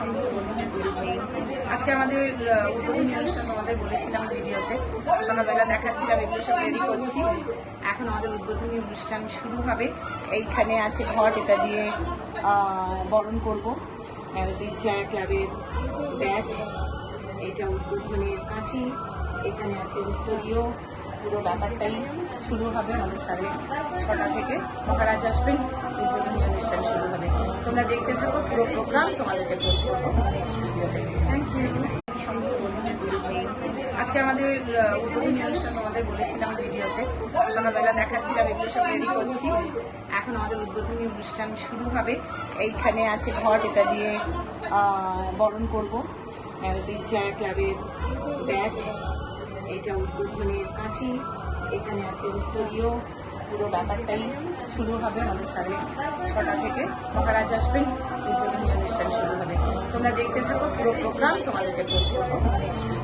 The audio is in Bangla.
সমস্ত বন্ধুদের গুড ইভিনিং। আজকে আমাদের উদ্বোধনী অনুষ্ঠান তোমাদের বলেছিলাম ভিডিওতে, সকালবেলা দেখাচ্ছিলাম, এগুলো সব রেডি করছি। এখন আমাদের উদ্বোধনী অনুষ্ঠান শুরু হবে। এইখানে আছে ঘট, এটা দিয়ে বরণ করবো চায় ক্লাবের ব্যাচ। এটা উদ্বোধনের কাঁচি, এখানে আছে উত্তরীয়। পুরো ব্যাপারটাই শুরু হবে আমাদের 6:30 থেকে। মহারাজ আসবেন, উদ্বোধনী অনুষ্ঠান শুরু হবে। তোমরা দেখতে থাকো পুরো প্রোগ্রাম, তোমাদেরকে পোস্ট করবো নেক্সট ভিডিওতে। থ্যাংক ইউ সমস্ত বন্ধুদের গুড ইভিনিং। আজকে আমাদের উদ্বোধনী অনুষ্ঠান তোমাদের বলেছিলাম ভিডিওতে, সকালবেলা দেখাচ্ছিলাম, এগুলো সব রেডি করছি। এখন আমাদের উদ্বোধনী অনুষ্ঠান শুরু হবে। এইখানে আছে ঘট, এটা দিয়ে বরণ করবো চায় ক্লাবের ব্যাচ। এটা উদ্বোধনের কাঁচি, এখানে আছে উত্তরীয়। পুরো ব্যাপারটাই শুরু হবে আমাদের 6:30 থেকে। মহারাজ আসবেন, উদ্বোধনী অনুষ্ঠান শুরু হবে। তোমরা দেখতে থাকো পুরো প্রোগ্রাম, তোমাদেরকে পোস্ট করবো নেক্সট ভিডিও।